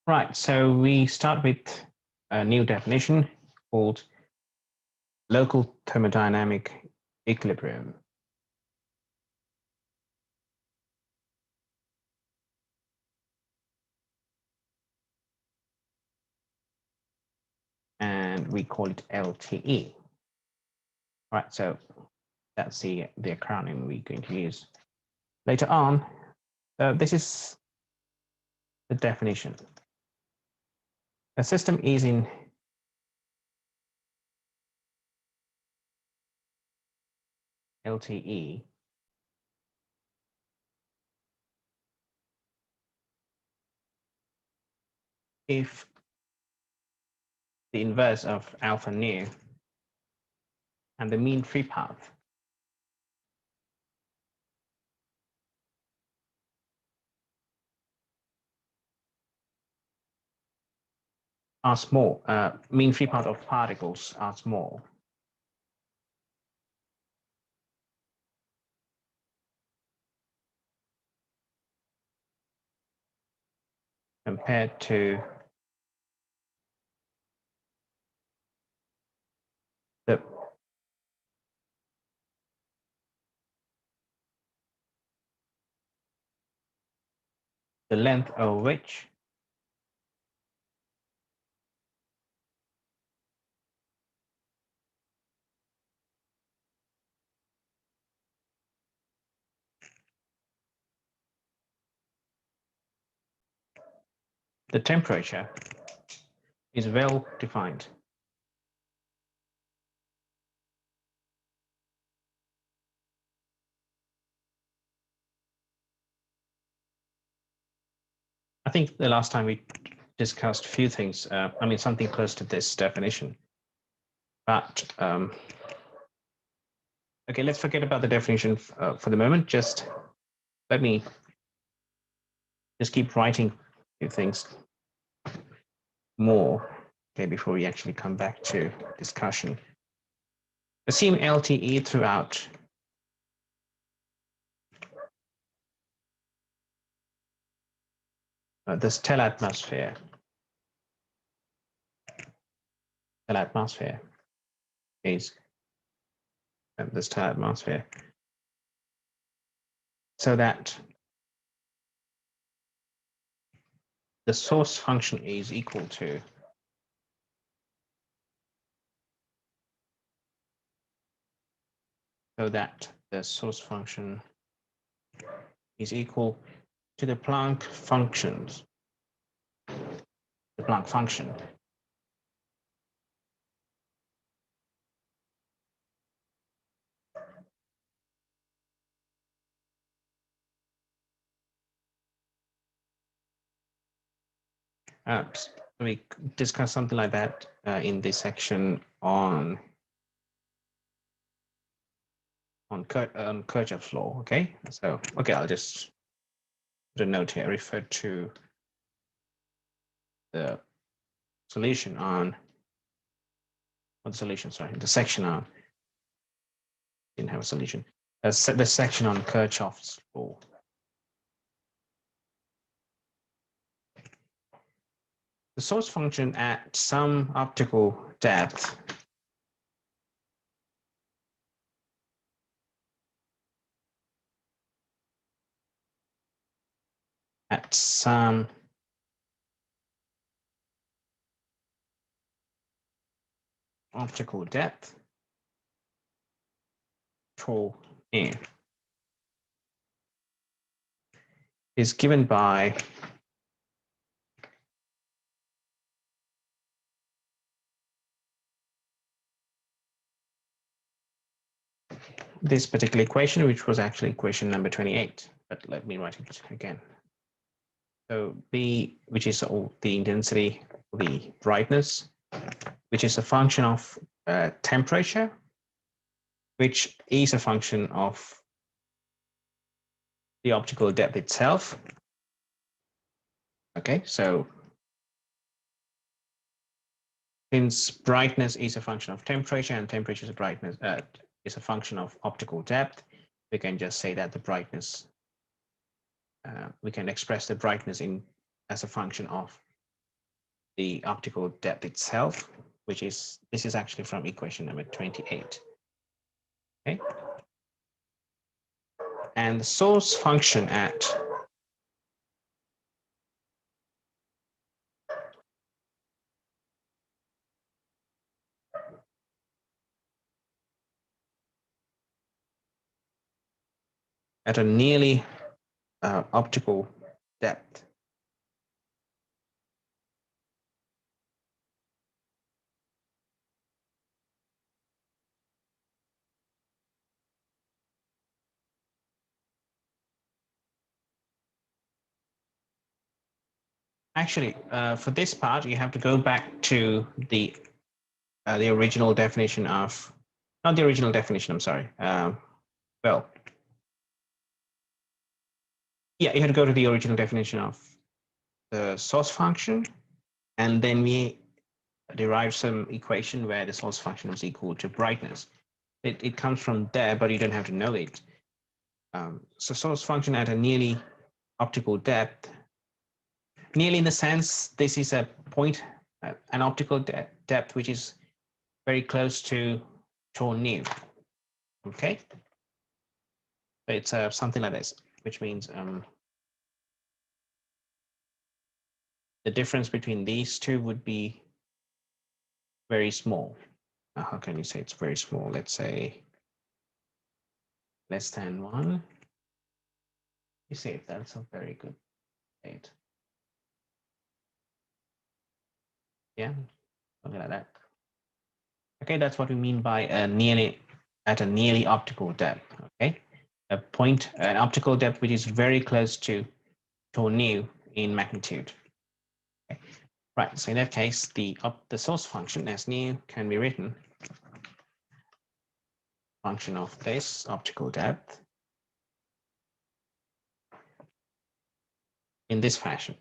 Right, so we start with a new definition called local thermodynamic equilibrium. And we call it LTE. Right, so that's the acronym we're going to use. Later on, this is the definition. A system is in LTE if the inverse of alpha nu and the mean free path are small, mean free path of particles are small. Compared to the length of which the temperature is well defined. I think the last time we discussed a few things, I mean, something close to this definition. But okay, let's forget about the definition for the moment. Just let me just keep writing a few things more, okay, before we actually come back to discussion. Assume LTE throughout the stellar atmosphere. Stellar atmosphere is the stellar atmosphere. So that the source function is equal to so that the source function is equal to the Planck functions, the Planck function. We discussed something like that in this section on Kirchhoff's law. Okay, so okay, I'll just put a note here. Refer to the solution on, or the solution, sorry, the section on. Didn't have a solution. The section on Kirchhoff's law. The source function at some optical depth at some optical depth for nu is given by this particular equation, which was actually equation number 28, but let me write it again. So B, which is the intensity, the brightness, which is a function of temperature, which is a function of the optical depth itself. Okay, so since brightness is a function of temperature and temperature is a brightness is a function of optical depth, we can just say that the brightness, we can express the brightness as a function of the optical depth itself, which is, this is actually from equation number 28. Okay. And the source function at a nearly optical depth actually, for this part, you have to go back to the original definition of, not the original definition, I'm sorry. Well, yeah, you have to go to the original definition of the source function, and then we derive some equation where the source function is equal to brightness. It comes from there, but you don't have to know it. So source function at a nearly optical depth, nearly in the sense this is a point, an optical depth which is very close to tau nu. Okay, so it's something like this, which means the difference between these two would be very small. How can you say it's very small? Let's say less than 1. You see, that's a very good state. Yeah, something like that. Okay, that's what we mean by a nearly optical depth. Okay, a point, an optical depth which is very close to tau nu in magnitude. Okay. Right. So in that case, the source function as nu can be written function of this optical depth in this fashion.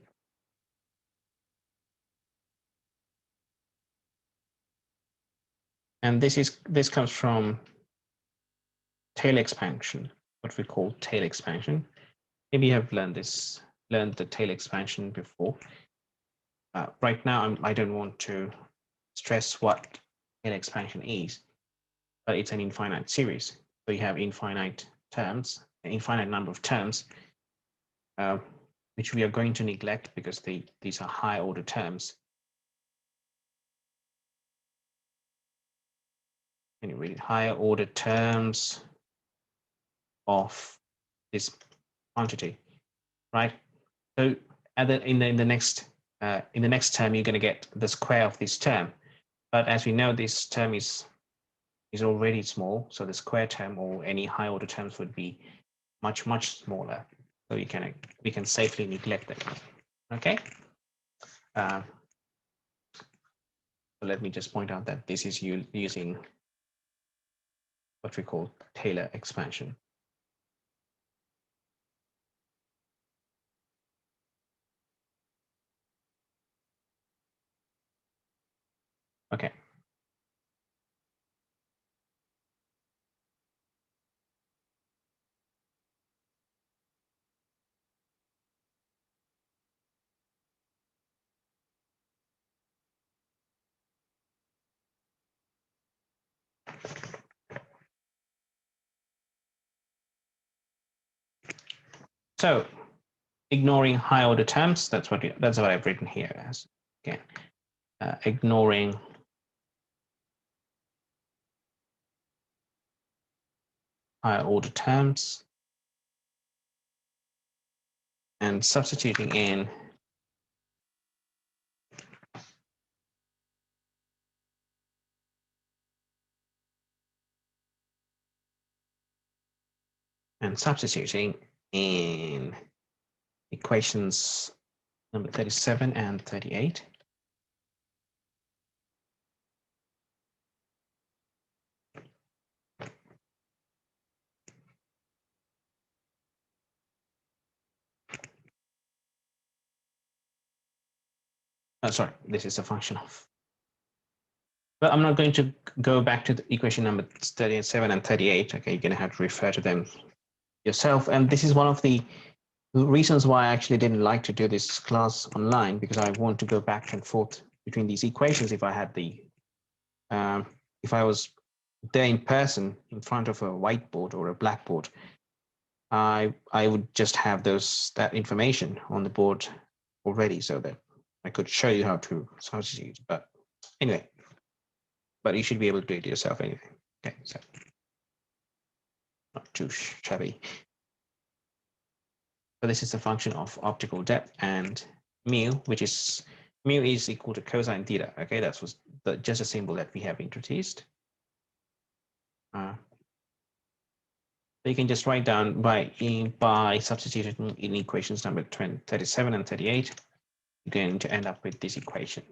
And this comes from tail expansion, what we call tail expansion. Maybe you have learned the tail expansion before. Right now, I don't want to stress what tail expansion is, but it's an infinite series. So you have infinite terms, an infinite number of terms, which we are going to neglect because these are high order terms. Can you read it? Higher order terms of this quantity, right? So in the next term, you're going to get the square of this term. But as we know, this term is already small, so the square term or any high order terms would be much smaller. So we can safely neglect them. Okay. So let me just point out that this is using what we call Taylor expansion. Okay. So ignoring high order terms, that's what I've written here as. Again, ignoring higher order terms and substituting in equations number 37 and 38. Oh, sorry, this is a function of. But I'm not going to go back to the equation number 37 and 38. Okay, you're going to have to refer to them yourself. And this is one of the The reasons why I actually didn't like to do this class online, because I want to go back and forth between these equations. If I had if I was there in person in front of a whiteboard or a blackboard, I would just have that information on the board already, so that I could show you how to substitute. But anyway, but you should be able to do it yourself anyway. Okay, so not too shabby. So this is the function of optical depth, and mu, which is mu is equal to cosine theta. Okay, that was just a symbol that we have introduced. So you can just write down by substituting in equations number 37 and 38, you're going to end up with this equation.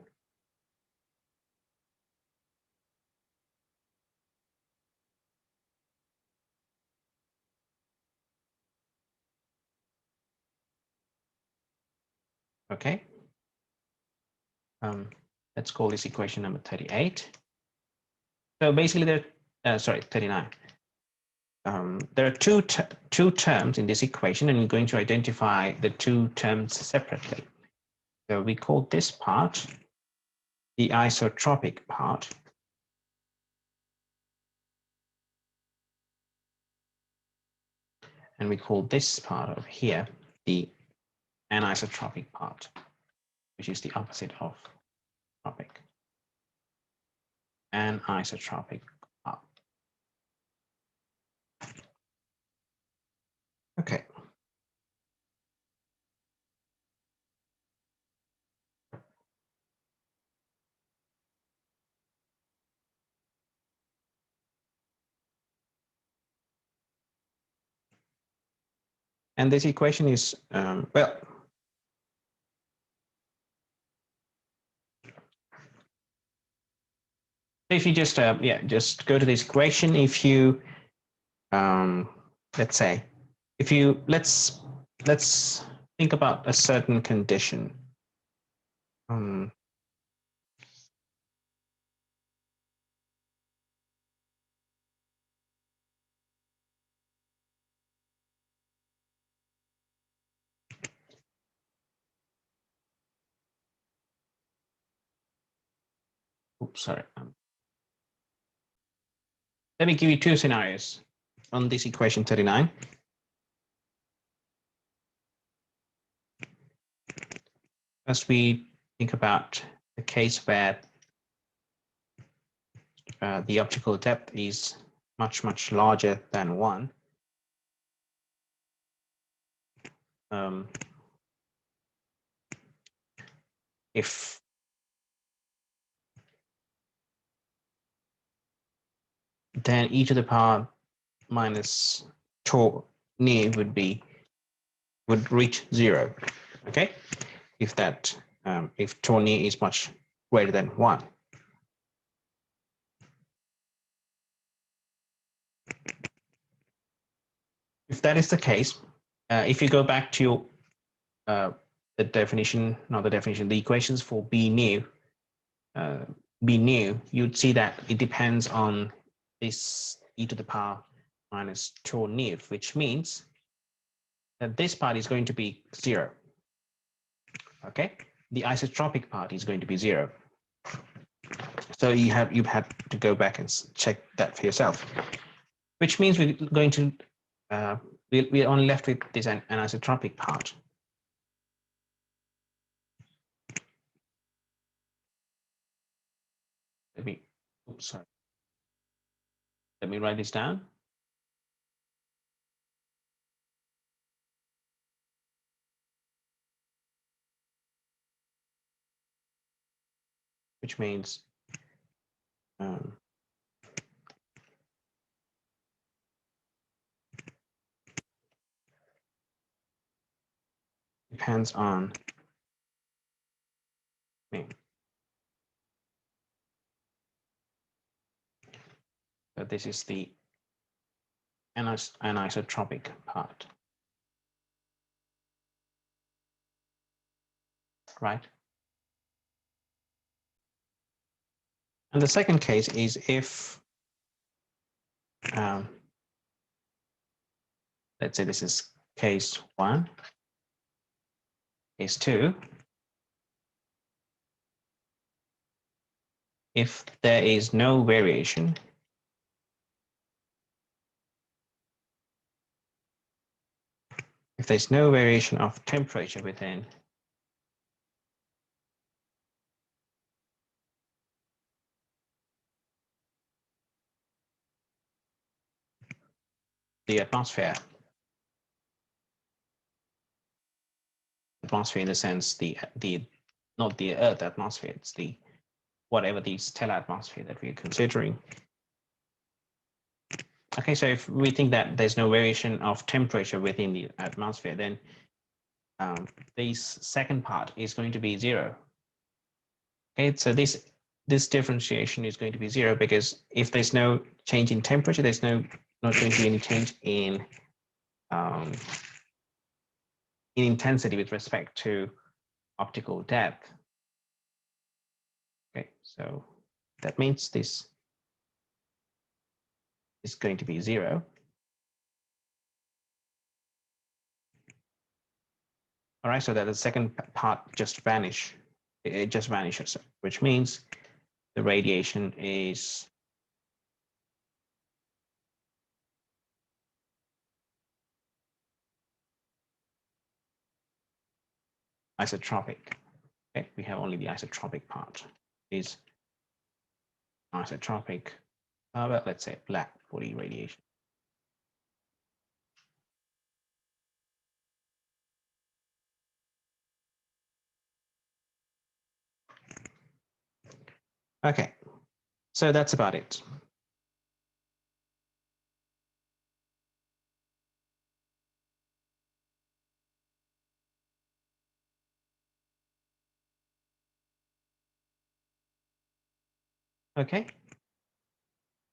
Okay. Let's call this equation number 38. So basically, 39. There are two terms in this equation, and we're going to identify the two terms separately. So we call this part the isotropic part. And we call this part over here the anisotropic part, which is the opposite of tropic. Anisotropic part. Okay. And this equation is, well, if you just, just go to this equation. If you, let's say, if you, let's think about a certain condition. Oops, sorry. Let me give you two scenarios on this equation 39. First, we think about the case where the optical depth is much, much larger than 1. If then e to the power minus tau near would reach 0. Okay, if that if tau near is much greater than 1. If that is the case, if you go back to the definition, not the definition, the equations for B new, you'd see that it depends on this e to the power minus tau near, which means that this part is going to be 0. Okay, the isotropic part is going to be 0. So you've had to go back and check that for yourself, which means we're going to we're only left with this anisotropic part. Let me write this down. Which means depends on me. So this is the anisotropic part, right? And the second case is if, let's say this is case 1, is 2 if there is no variation of temperature within the atmosphere. Atmosphere in the sense the not the Earth atmosphere, it's the whatever the stellar atmosphere that we're considering. Okay, so if we think that there's no variation of temperature within the atmosphere, then this second part is going to be 0. Okay, so this differentiation is going to be 0 because if there's no change in temperature, there's not going to be any change in intensity with respect to optical depth. Okay, so that means this is going to be 0. All right, so that the second part just vanishes, which means the radiation is isotropic. Okay, we have only the isotropic part is isotropic, well, let's say black body radiation. Okay, so that's about it. Okay.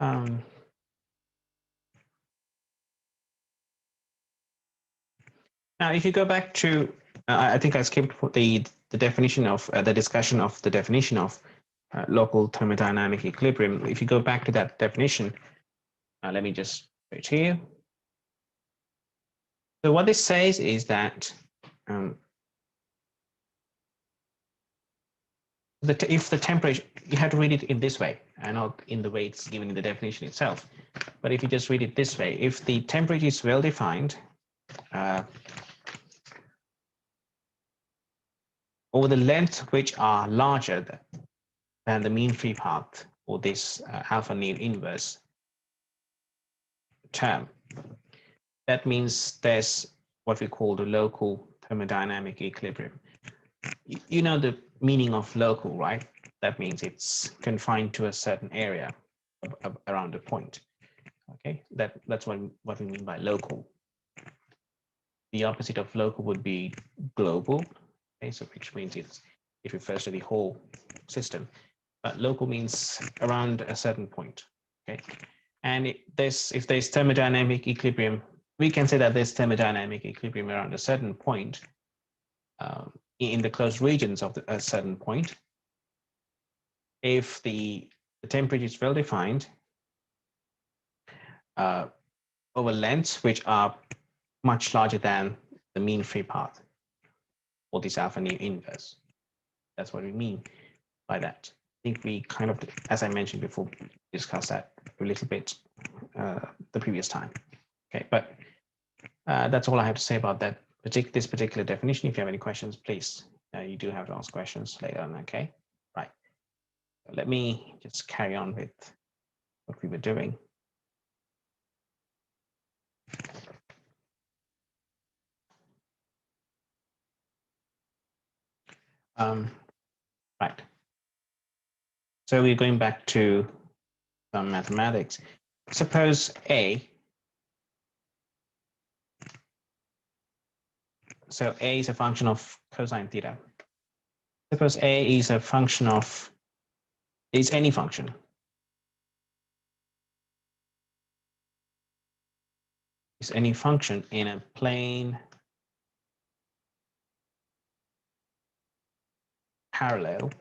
Now, if you go back to, I think I skipped the definition of the discussion of the definition of local thermodynamic equilibrium. If you go back to that definition, let me just show it to you. So what this says is that if the temperature, you have to read it in this way and not in the way it's given in the definition itself. But if you just read it this way, if the temperature is well defined over the lengths which are larger than the mean free path or this alpha nu inverse term, that means there's what we call the local thermodynamic equilibrium. You know the meaning of local, right? That means it's confined to a certain area around a point. Okay, that's what we mean by local. The opposite of local would be global. Okay, so which means it refers to the whole system. But local means around a certain point. Okay, and if there's thermodynamic equilibrium, we can say that there's thermodynamic equilibrium around a certain point in the closed regions of a certain point. If the temperature is well defined over lengths which are much larger than the mean free path or this alpha nu inverse. That's what we mean by that. I think we kind of, as I mentioned before, discussed that a little bit the previous time. Okay, but that's all I have to say about that this particular definition. If you have any questions, please, you do have to ask questions later on. Okay, right. Let me just carry on with what we were doing. Right. So we're going back to some mathematics. Suppose A. So A is a function of cosine theta. Suppose A is a function of, is any function. Is any function in a plane parallel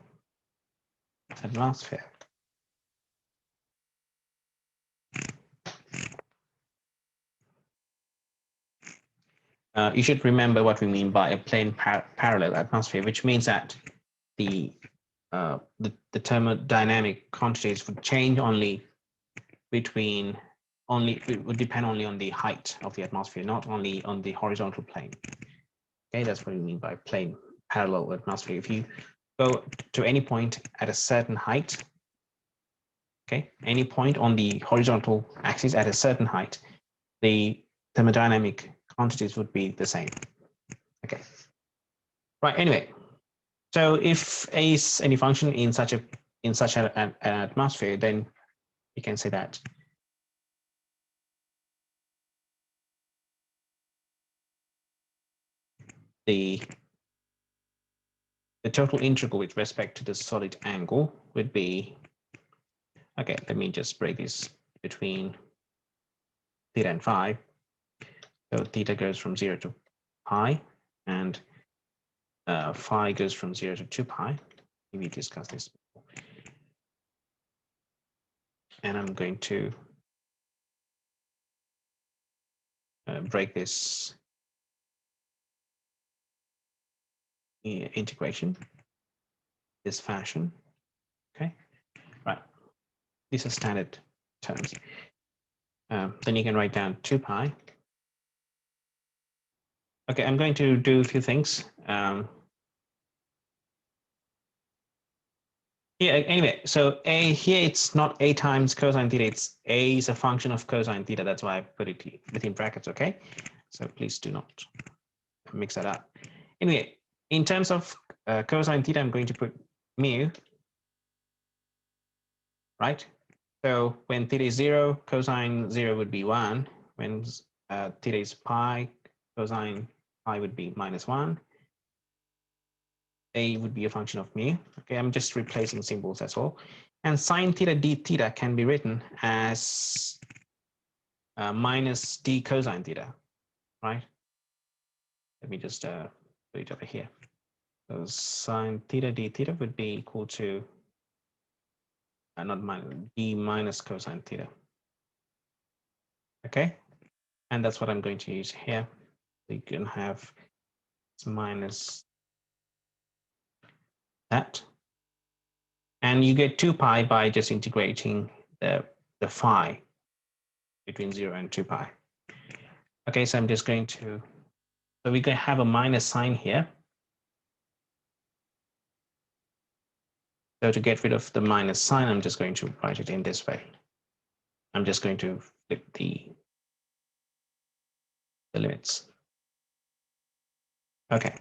atmosphere. you should remember what we mean by a plane parallel atmosphere, which means that the thermodynamic quantities would change only between it would depend only on the height of the atmosphere, not only on the horizontal plane. Okay, that's what we mean by plane parallel atmosphere. If you go to any point at a certain height, okay, any point on the horizontal axis at a certain height, the thermodynamic quantities would be the same. Okay, right. Anyway, so if A is any function in such an atmosphere, then you can say that the total integral with respect to the solid angle would be, okay, let me just break this between theta and phi. So theta goes from 0 to pi, and phi goes from 0 to 2 pi. We discussed this. And I'm going to break this integration this fashion. Okay, right. These are standard terms. Then you can write down 2 pi. Okay, I'm going to do a few things. Yeah, anyway, so A here, it's not A times cosine theta, it's A is a function of cosine theta. That's why I put it within brackets, okay? So please do not mix that up. Anyway, in terms of cosine theta, I'm going to put mu, right? So when theta is 0, cosine 0 would be 1. When theta is pi, cosine pi would be -1. A would be a function of mu. Okay, I'm just replacing symbols, that's all. And sine theta d theta can be written as minus d cosine theta, right? Let me just put it over here. So sine theta d theta would be equal to not minus d minus cosine theta. Okay, and that's what I'm going to use here. You can have minus that, and you get 2 pi by just integrating the phi between 0 and 2 pi. Okay, so I'm just going to, so we can have a minus sign here. So to get rid of the minus sign, I'm just going to write it in this way. I'm just going to flip the limits. Okay,